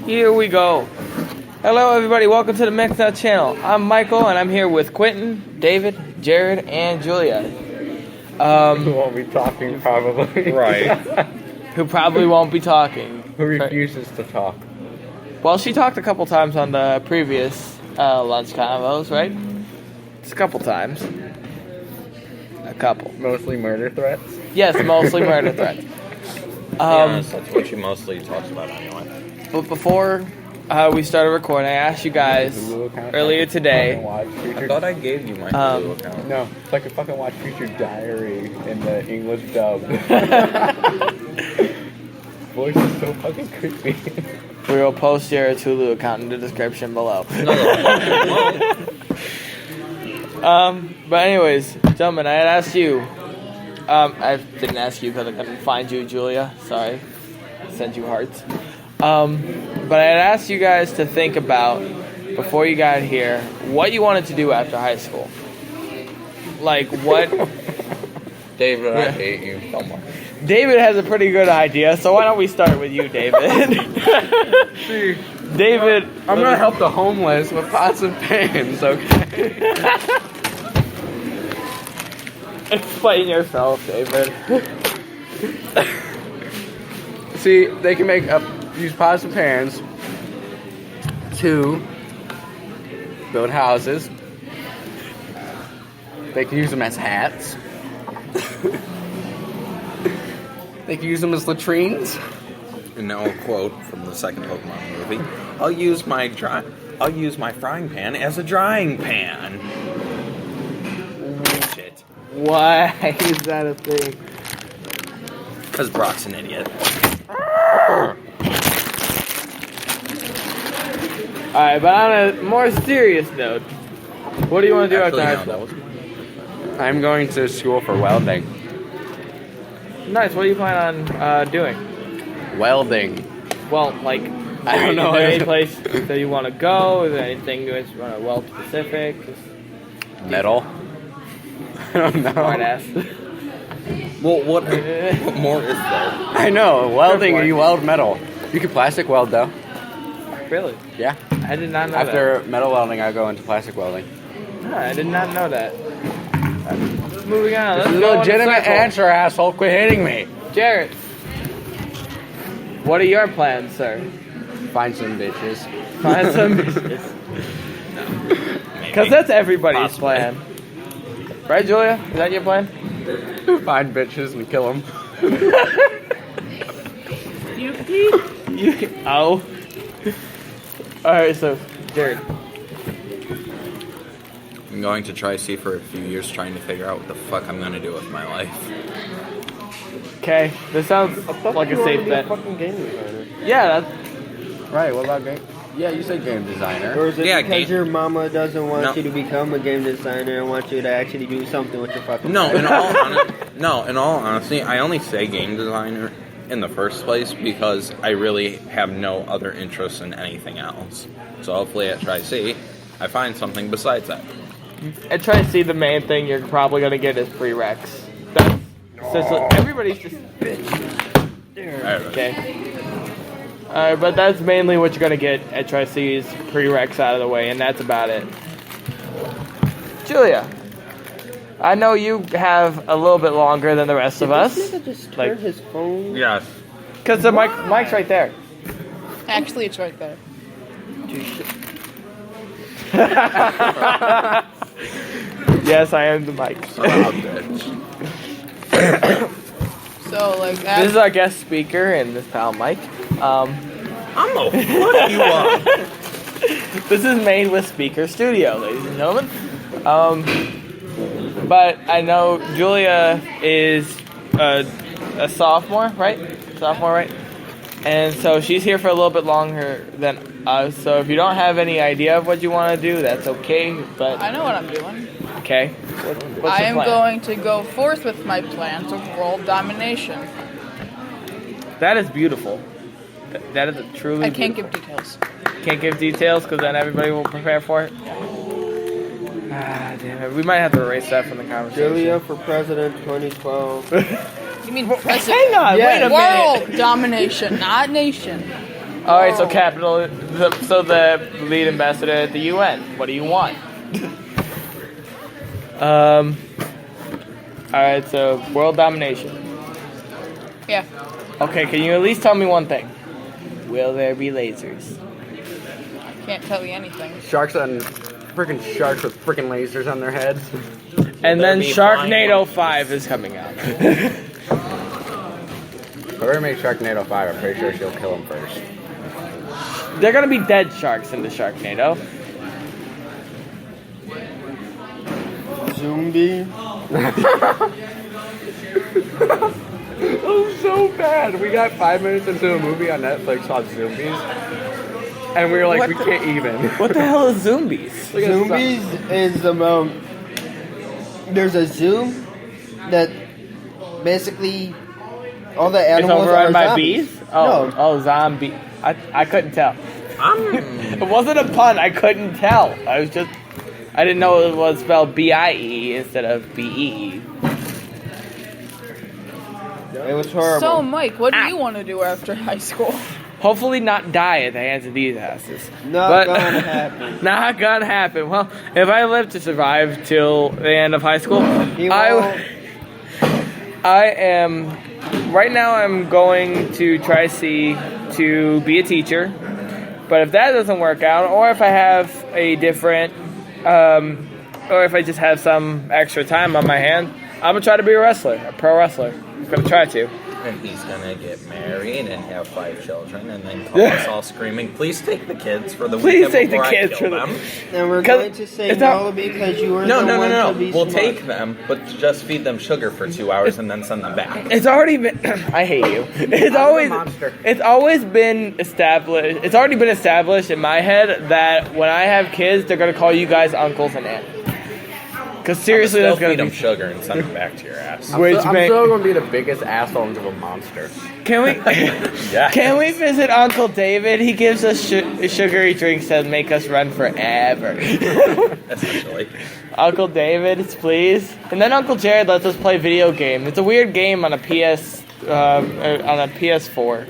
Here we go. Hello, everybody. Welcome to the Mixed Nut channel. I'm Michael, and I'm here with Quentin, David, Jared, and Julia. Who won't be talking, probably. Right. Who probably won't be talking. Who refuses to talk. Well, she talked a couple times on the previous lunch convos, right? Just a couple times. A couple. Mostly murder threats? Yes, mostly murder threats. Honest, that's what she mostly talks about anyway. But before we started recording, I asked you guys earlier today. I thought I gave you my Hulu account. No, it's like a fucking watch Future Diary in the English dub. Voice is so fucking creepy. We will post Jared's Hulu account in the description below. But anyways, gentlemen, I had asked you. I didn't ask you because I couldn't find you, Julia. Sorry. I sent you hearts. But I had asked you guys to think about, before you got here, what you wanted to do after high school. Like, what... David, I hate you so much. David has a pretty good idea, so why don't we start with you, David? See, David... I'm gonna help the homeless with pots and pans, okay? Explain yourself, David. See, they can use pots and pans to build houses. They can use them as hats. They can use them as latrines. And now a quote from the second Pokemon movie. I'll use my frying pan as a drying pan. Shit. Why is that a thing? Because Brock's an idiot. Alright, but on a more serious note, what do you want to do after high school? I'm going to school for welding. Nice, what do you plan on doing? Welding. Well, like, I don't know. Is there any place that you want to go? Is there anything you want to weld specific? Metal. I don't know. Smart ass. Well, what more is there? I know, welding, you weld metal. You can plastic weld though. Really? Yeah. I did not know After metal welding, I go into plastic welding. that. No, I did not know that. Moving on. Let's This is a go on legitimate the circle. answer, asshole. Quit hitting me. Jared, what are your plans, sir? Find some bitches. Find some bitches. Because that's everybody's plan. Right, Julia? Is that your plan? Find bitches and kill them. Oh. Alright, so, Jared. I'm going to Tri-C for a few years trying to figure out what the fuck I'm going to do with my life. Okay, this sounds like a safe bet. Fucking game designer. Yeah, that's... Right, what about game? Yeah, you said game designer. Or is it Yeah, because your mama doesn't want No. you to become a game designer and want you to actually do something with your fucking No, life? in all honesty, I only say game designer in the first place because I really have no other interest in anything else. So hopefully at Tri-C, I find something besides that. And try to see the main thing you're probably going to get is prereqs. That's... everybody's just... Okay. Alright, but that's mainly what you're going to get at Tri-C's prereqs out of the way, and that's about it. Julia, I know you have a little bit longer than the rest of us. Did this nigga just turn his phone? Yes. Because the mic's right there. Actually, it's right there. Yes, I am the mic. So, like, This is our guest speaker and this pal Mike. I'm gonna fuck you up. This is made with Speaker Studio, ladies and gentlemen. But I know Julia is a sophomore, right? Sophomore, right? And so she's here for a little bit longer than us. So if you don't have any idea of what you want to do, that's okay. But I know what I'm doing. okay, what's I your am plan? going to go forth with my plans of world domination. That is beautiful. That is a truly. I can't beautiful. give details. Can't give details because then everybody will prepare for it. Ah, damn it. We might have to erase that from the conversation. Julia for president 2012. You mean president? Hang on, Yeah, wait a minute. World domination, not nation. All right, so so the lead ambassador at the UN. What do you want? All right, so world domination. Yeah. Okay, can you at least tell me one thing? Will there be lasers? Can't tell you anything. Sharks with freaking lasers on their heads. And there then be Sharknado flying 5 is coming out. Whoever makes Sharknado 5, I'm pretty sure she'll kill him first. They're gonna be dead sharks in the Sharknado. Zombie. Oh, so bad. We got 5 minutes into a movie on Netflix called Zombies, and we were like, we can't even. What the hell is zombies? Zombies is there's a zoo that basically all the It's animals overrun are by zombies. bees? Oh, No. oh, zombie. I couldn't tell. It wasn't a pun. I couldn't tell. I didn't know it was spelled B-I-E instead of B-E-E. It was horrible. So, Mike, what do you want to do after high school? Hopefully not die at the hands of these asses. Not gonna happen. Not gonna happen. Well, if I live to survive till the end of high school, right now I'm going to try to be a teacher. But if that doesn't work out, or if I have a different, or if I just have some extra time on my hand, I'm gonna try to be a wrestler, a pro wrestler. I'm gonna try to. And he's gonna get married and have 5 children, and then call us all screaming, "Please take the kids for the weekend before I kill them." And we're 'Cause going to say it's no not- because you were No. the one to be We'll smart. take them, but just feed them sugar for 2 hours and then send them back. It's already been. I hate you. It's always been established. It's already been established in my head that when I have kids, they're gonna call you guys uncles and aunts. Because seriously, that's gonna feed them be. sugar and send them back to your ass. Which I'm may- still gonna be the biggest asshole of a monster. Can we? Yeah. Can we visit Uncle David? He gives us sugary drinks that make us run forever. Essentially. Uncle David, please. And then Uncle Jared lets us play video game. It's a weird game on a PS4.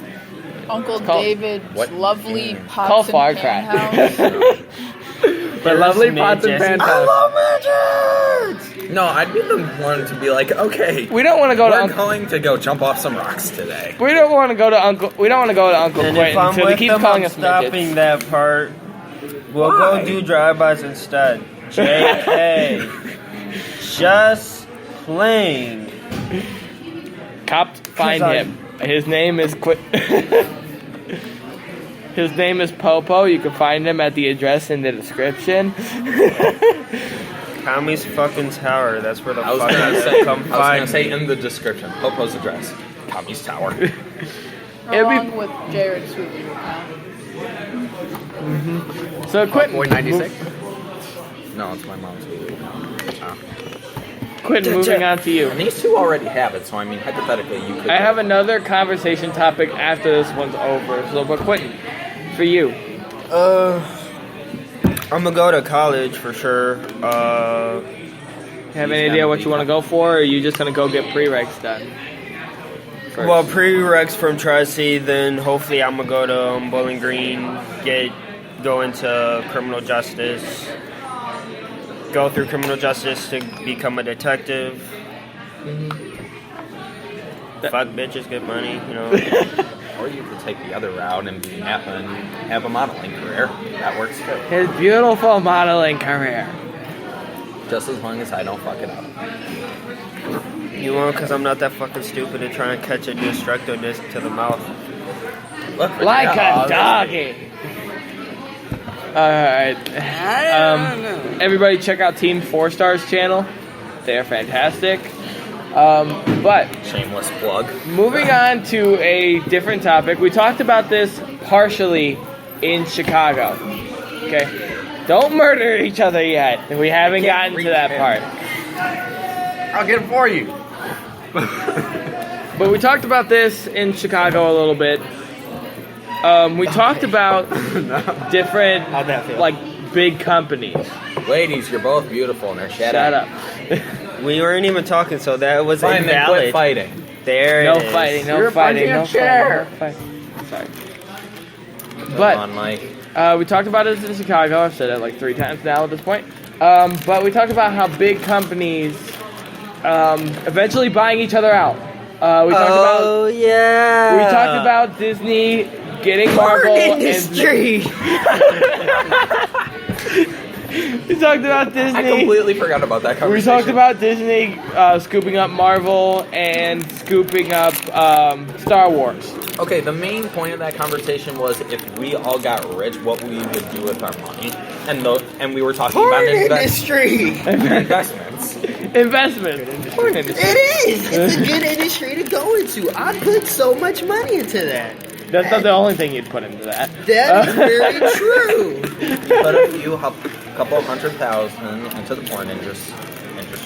Uncle called- David's What? lovely Called pots Far and pan Cry. house. The lovely pots and midgets. pans. No, I'd be the one to be like, okay, We don't want to go to we're Uncle. going to go jump off some rocks today. We don't want to go to Uncle. We don't want to go to Uncle And if Quentin. I'm So they with keep them, calling I'm us stopping midgets. that part. We'll Why? go do drive-bys instead. JK. Just playing. Cops find him. His name is His name is Popo. You can find him at the address in the description. Tommy's fucking tower. That's where the I was fuck gonna I say, come find me. in the description, Popo's address, Tommy's Tower. Along with Jared's Sweet account. So Quentin, Boy 96. No, it's my mom's Hulu. Quentin, moving on to you. And these two already have it, so I mean, hypothetically, you could. I have another conversation topic after this one's over. So, but Quentin, for you, I'm gonna go to college for sure. have any idea what you want to go for, or are you just gonna go get prereqs done? First? Well, prereqs from Tri-C, then hopefully I'm gonna go to Bowling Green, go into criminal justice, go through criminal justice to become a detective. Fuck bitches, get money, you know. Or you could take the other route and be Napa and have a modeling career. That works too. His beautiful modeling career. Just as long as I don't fuck it up. You won't, because I'm not that fucking stupid to try and catch a destructo disc to the mouth. Look, Like yeah, a doggy. Alright. Everybody check out Team 4 Star's channel. They're fantastic. But Shameless plug. moving on to a different topic. We talked about this partially in Chicago. Okay? Don't murder each other yet. We haven't gotten to that part. I'll get it for you. But we talked about this in Chicago a little bit. We talked about different, How'd that feel? like, big companies. Ladies, you're both beautiful. Now shut up. We weren't even talking, so that was Fine, then quit invalid. fighting. There No it is. fighting, no You're fighting, punching a no chair. fighting, no fighting. But on, Mike. we talked about it in Chicago. I've said it like 3 times now at this point. But we talked about how big companies eventually buying each other out. We talked about Disney getting Marvel industry. We talked about Disney. I completely forgot about that conversation. We talked about Disney scooping up Marvel and scooping up Star Wars. Okay, the main point of that conversation was if we all got rich, what we would do with our money, and we were talking about industry. investments. Investment. Porn industry. It is. It's a good industry to go into. I put so much money into that. That's not the only thing you'd put into that. That is very true. But if you have a couple $100,000 into the porn industry,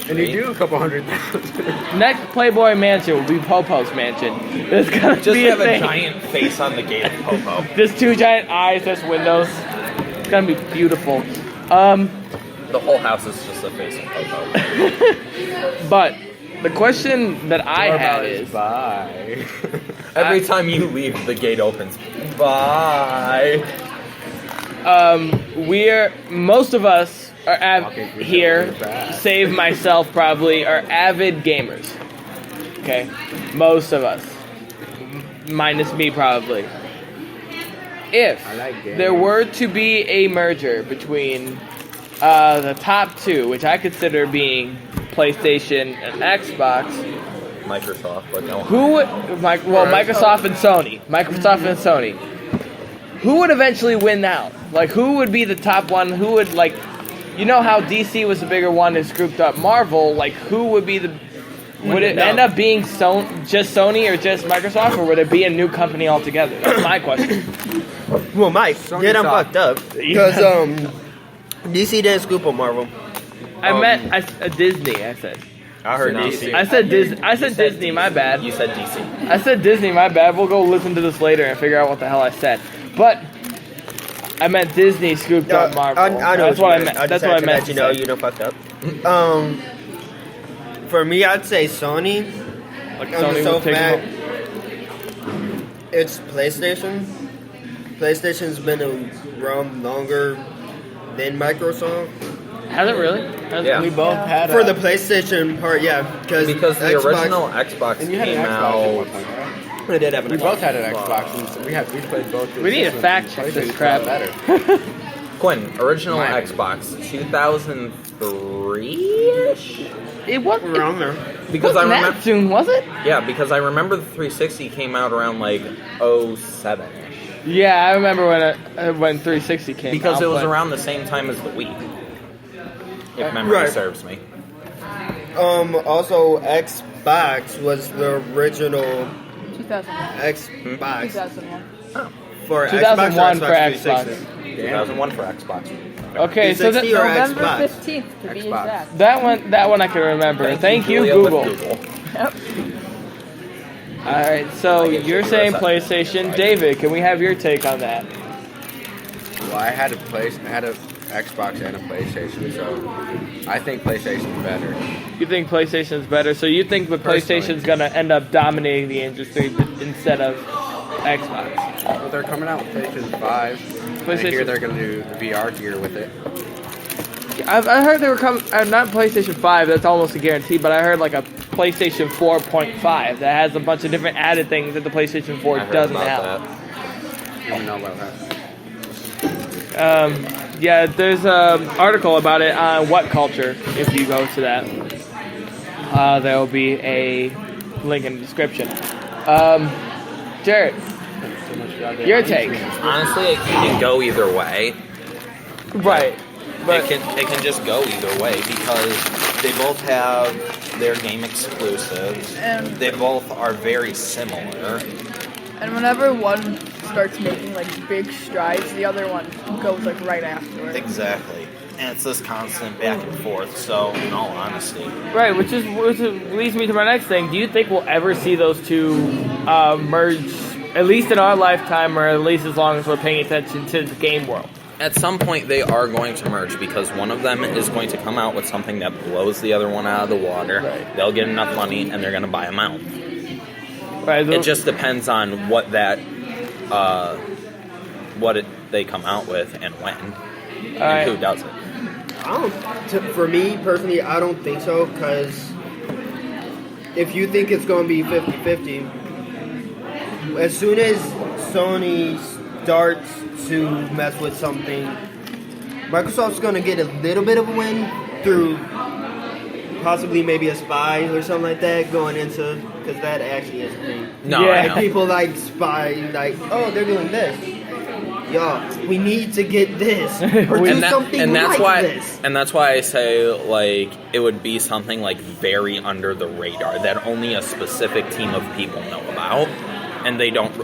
And you do a couple $100,000. Next Playboy Mansion will be Popo's mansion. There's gonna just be have a thing. giant face on the gate of Popo. There's 2 giant eyes. There's windows. It's gonna be beautiful. The whole house is just a face of Popo. But the question that I had is, bye. Every time you leave, the gate opens. Bye. most of us are here, save myself probably, are avid gamers. Okay, most of us, minus me probably. If there were to be a merger between the top 2, which I consider being PlayStation and Xbox, Microsoft, but no. who would Microsoft and Sony, who would eventually win out? Like, who would be the top one? Who would, like, you know how DC was the bigger one and scooped up Marvel? Like, who would be the? Would it end up being just Sony or just Microsoft, or would it be a new company altogether? That's my question. Well, Mike, get them fucked up because DC didn't scoop up Marvel. I meant Disney. I said. I heard DC. I said Disney. I said Disney. My bad. You said DC. I said Disney. My bad. We'll go listen to this later and figure out what the hell I said. But I meant Disney scooped up Marvel. I know That's what I meant. That's what I meant. You know, fucked up. For me, I'd say Sony. Like Sony would take them. It's PlayStation. PlayStation's been around longer than Microsoft. Has it really? Yeah. We both had For the PlayStation part, yeah, because the original Xbox And you had came an Xbox at out. one point, right? I did have an We Xbox. both had an Xbox, and we played both. We need to fact check this crap. Better. Quinn, original Mine. Xbox, 2003-ish? It wasn't Around there. Because I remember. that soon, was it? Yeah, because I remember the 360 came out around like 07-ish. Yeah, I remember when 360 came out. Because it was but- around the same time as the Wii. If memory Right. serves me. Also, Xbox was the original 2001. Xbox 2001. for 2001 Xbox for or Xbox 360. 2001 for Xbox. Okay, so 360 or November Xbox? 15th, to be Xbox. exact. that one I can remember. Thank you, Julia with Google. Yep. All right, so you're saying PlayStation, David? Can we have your take on that? Well, I had a Xbox and a PlayStation, so I think PlayStation's better. You think PlayStation's better? So you think the Personally. PlayStation's gonna end up dominating the industry instead of Xbox? Well, they're coming out with PlayStation 5. I hear they're going to do VR gear with it. I heard they were coming. Not PlayStation 5. That's almost a guarantee. But I heard like a PlayStation 4.5 that has a bunch of different added things that the PlayStation 4 I heard doesn't about have. that. I don't know about that. Yeah, there's an article about it on What Culture. If you go to that, there will be a link in the description. Jared, your take. Honestly, it can go either way. Right, but It can just go either way because they both have their game exclusives. And- They both are very similar. And whenever one starts making like big strides, the other one goes like right after it. Exactly. And it's this constant back and forth. So, in all honesty, right, which leads me to my next thing. Do you think we'll ever see those two merge, at least in our lifetime, or at least as long as we're paying attention to the game world? at some point they are going to merge because one of them is going to come out with something that blows the other one out of the water. Right. They'll get enough money and they're going to buy them out. Right. It just depends on what that they come out with and when, and right. who does it. For me personally, I don't think so, because if you think it's going to be 50-50, as soon as Sony starts to mess with something, Microsoft's going to get a little bit of a win through possibly maybe a spy or something like that going into, because that actually is a thing. No, Yeah. I know. People like spy, like, oh, they're doing this. Yo, we need to get this or do something like this. And that's why I say, like, it would be something like very under the radar that only a specific team of people know about, and they don't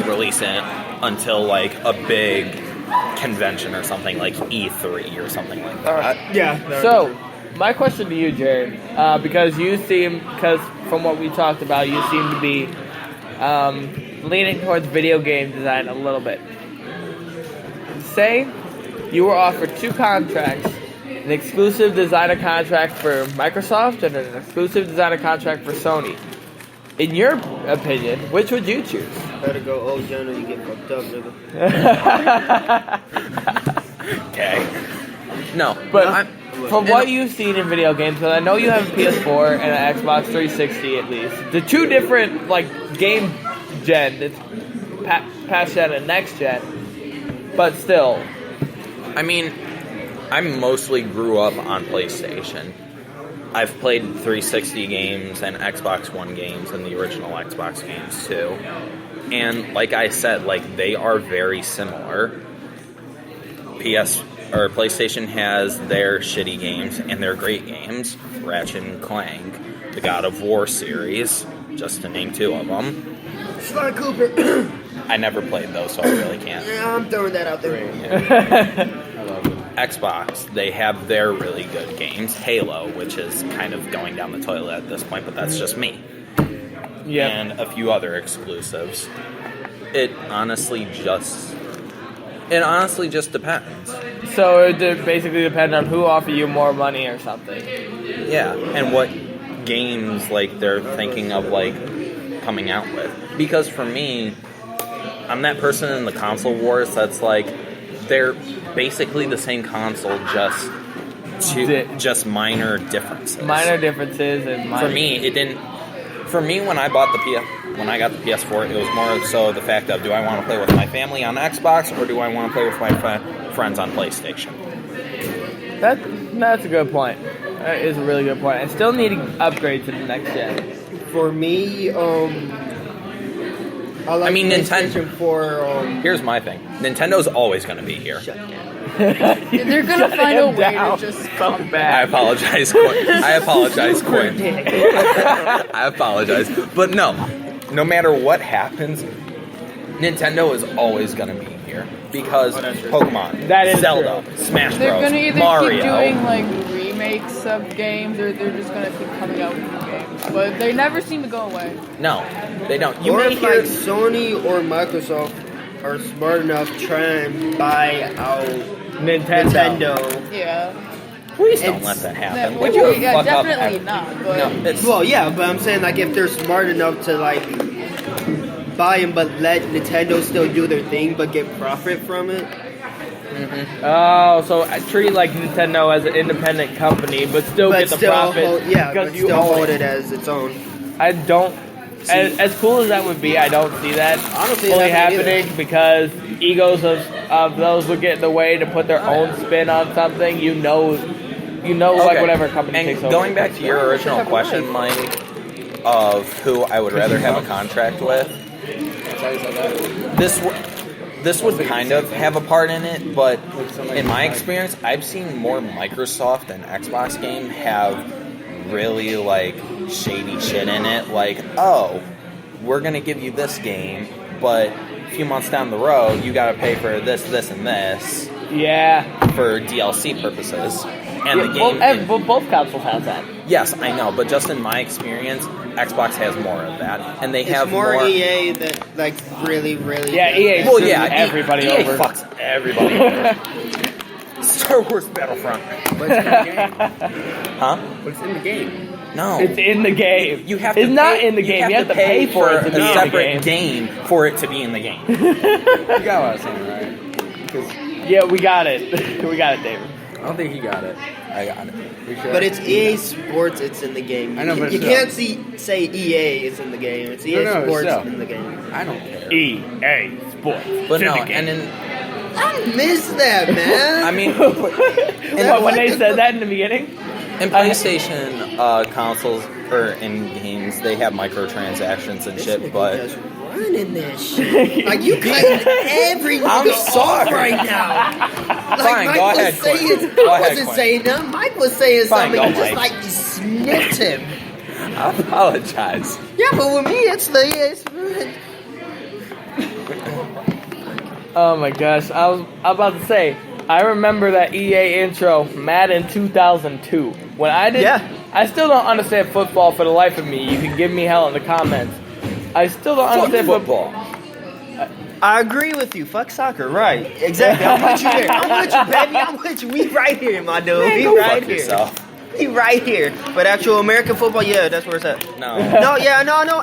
release it until like a big convention or something like E3 or something like that. Yeah. So, my question to you, Jared, because from what we talked about, you seem to be leaning towards video game design a little bit. Say you were offered 2 contracts, an exclusive designer contract for Microsoft and an exclusive designer contract for Sony. In your opinion, which would you choose? Better go old gen or you get fucked up, nigga. Okay. No, But from what you've seen in video games, because I know you have a PS4 and an Xbox 360 at least, the 2 different like game gen, it's past gen and next gen, but still. I mean, I mostly grew up on PlayStation. I've played 360 games and Xbox One games and the original Xbox games too. And like I said, like they are very similar. PlayStation has their shitty games and their great games. Ratchet and Clank, the God of War series, just to name 2 of them. Sly Cooper. I never played those, so I really can't. Yeah, I'm throwing that out there. Xbox, they have their really good games. Halo, which is kind of going down the toilet at this point, but that's just me. Yeah. And a few other exclusives. It honestly just depends. So it basically depends on who offer you more money or something. Yeah, and what games like they're thinking of like coming out with. Because for me, I'm that person in the console wars that's like they're basically the same console, just minor differences. Minor differences and For me, it didn't. For me, when I got the PS4, it was more so the fact of, do I want to play with my family on Xbox or do I want to play with my friends on PlayStation? That's a good point. That is a really good point. I still need to upgrade to the next gen. For me, Nintendo. For Here's my thing. Nintendo's always going to be here. They're gonna find a way to just come I back. apologize, Quinn. I apologize. But no matter what happens, Nintendo is always going to be here. Because Pokemon, That is Zelda, Smash They're Bros, gonna either Mario. keep doing like remakes of games, or they're just gonna keep coming out with new games. But they never seem to go away. No, they don't. You or may if hear... like Sony or Microsoft are smart enough to try and buy out Nintendo. Yeah. Please don't It's- let that happen. That- Would you yeah, fuck up definitely ev- not. But No, it's... Well, yeah, but I'm saying like if they're smart enough to like buy them, but let Nintendo still do their thing, but get profit from it. Oh, so I treat like Nintendo as an independent company, but still But get the still, profit but because you still own hold it. it as its own. I don't. As cool as that would be, I don't see that I don't see fully that happening because egos of those would get in the way to put their own spin on something. You know, like Okay. whatever company And takes over. going back to your original question, Mike, of who I would rather have a contract with, this would kind of have a part in it, but in my experience, I've seen more Microsoft and Xbox game have really like shady shit in it. Like, oh, we're gonna give you this game, but a few months down the road, you gotta pay for this, this, and this Yeah. for DLC purposes. And the game. Both consoles have that. Yes, I know, but just in my experience, Xbox has more of that, and they It's have more EA that like really. Yeah, EA. Well, yeah, everybody EA over. fucks everybody over. Star Wars Battlefront. What's in the game? Huh? What's in the game? No. It's in the game. You have it's to not pay, in the game. You have to pay for it to be a in the separate game. for it to be in the game. You got what I was saying, right? 'Cause Yeah, we got it. We got it, David. I don't think he got it. I got it. We sure? But it's EA Sports. It's in the game. I know, but you still. can't say EA is in the game. It's EA No, Sports still. in the game. I don't care. EA Sports. But no, It's in the and game. then I miss that, man. I mean, What, when they said that in the beginning? in PlayStation consoles or in games, they have microtransactions and shit. But Just running that shit. Like you cutting every I'm nigga off sorry. right now. Like Fine, Mike go was ahead, saying, Quinn. I Go ahead, wasn't Quinn. saying nothing. Mike was saying Fine, something. go, You just Mike. like you snipped him. I apologize. Yeah, but with me, it's the EA Sports. Oh my gosh, I was about to say, I remember that EA intro, Madden 2002. When I did, Yeah. I still don't understand football for the life of me. You can give me hell in the comments. I still don't understand football. I agree with you. Fuck soccer, right? Exactly. I'm with you there. I'm with you, baby. I'm with you. We right here, my dude. Man, We go right fuck here. yourself. We right here. But actual American football, yeah, that's where it's at. No. No, yeah, no. I know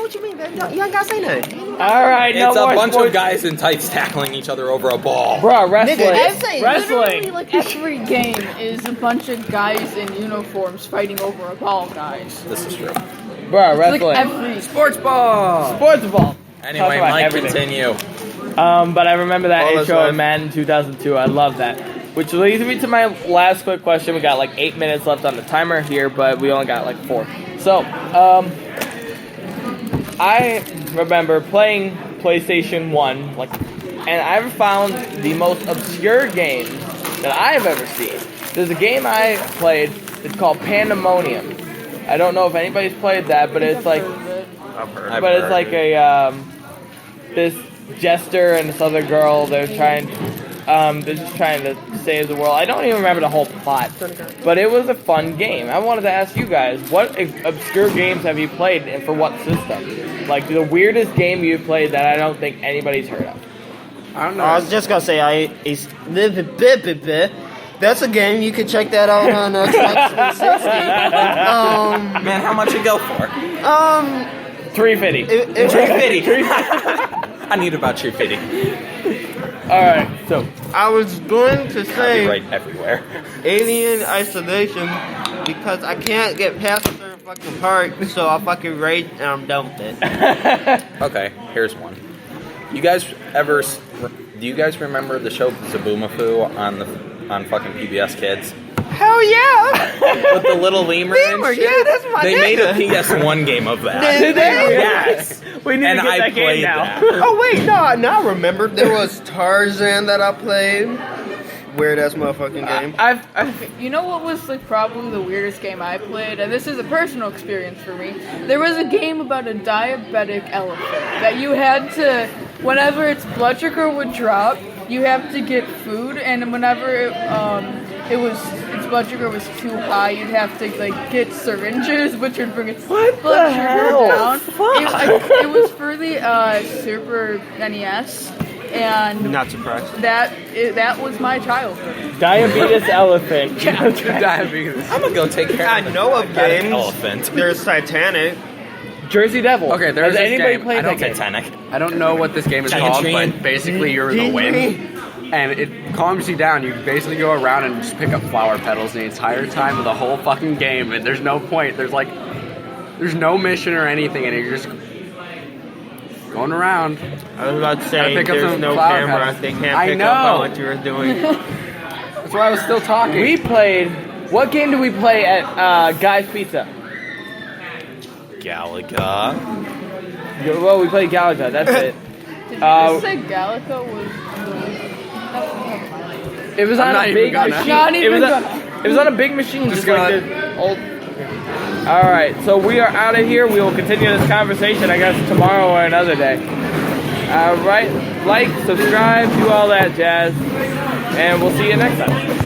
what you mean, man. No, you ain't gotta say nothing. All right, no It's a more bunch sports. of guys in tights tackling each other over a ball. Bruh, wrestling. Nigga, Literally, Wrestling. like every game is a bunch of guys in uniforms fighting over a ball, guys. This is true. Bruh, It's like wrestling. every Sports ball. Sports ball. Anyway, Talk about Mike, everything. continue. But I remember that All is intro life. in Madden 2002. I love that. Which leads me to my last quick question. We got like 8 minutes left on the timer here, but we only got like 4. So, I remember playing PlayStation 1, and I've found the most obscure games that I've ever seen. There's a game I played, it's called Pandemonium. I don't know if anybody's played that, but it's like, I've but it's heard like it. a, this jester and this other girl, they're just trying to save the world. I don't even remember the whole plot, but it was a fun game. I wanted to ask you guys, what obscure games have you played and for what system? Like the weirdest game you've played that I don't think anybody's heard of. I don't know. I was just gonna say, that's a game. You can check that out on Xbox 360. Man, how much it go for? 350. $350. I need about $350. All right, so I was going to say Right everywhere. Alien Isolation because I can't get past a certain fucking part, so I'll fucking rate and I'm done with it. Okay, here's one. Do you guys remember the show Zaboomafoo on fucking PBS Kids? Hell yeah! With the little lemur and Lemur, shit? yeah, that's my They made a nigga. PS1 game of that. Did they? Yes. we need And to get I that game played now. that. Oh wait, no, now I remember. There was Tarzan that I played. Weird ass motherfucking game. I've You know what was like probably the weirdest game I played, and this is a personal experience for me. There was a game about a diabetic elephant that you had to, whenever its blood sugar would drop, you have to get food, and whenever its blood sugar was too high, you'd have to like get syringes, which would bring its blood sugar down. It was for the Super NES. And Not surprised. that was my childhood. diabetes elephant. Diabetes. I'm gonna go take care I of the know of diabetic games. elephant. There's Titanic. Jersey Devil. Okay, there's Has this anybody game. played I that don't game? Titanic. I don't know what this game is Giant called, train. but basically you're the wind, and it calms you down. You basically go around and just pick up flower petals the entire time of the whole fucking game, and there's no point. There's no mission or anything, and you're just going around. I was about to say, Gotta pick up there's some no flower camera. petals. They can't I pick up know. on what you were doing. That's why I was still talking. We played. What game did we play at Guy's Pizza? Galaga. Well, we played Galaga. That's it. Did you just say Galaga was It was I'm on not a even big gonna. machine. Not it even was gonna. it was on a big machine, just like gonna. this old. All right, so we are out of here. We will continue this conversation, I guess, tomorrow or another day. All right, like, subscribe, do all that jazz, and we'll see you next time.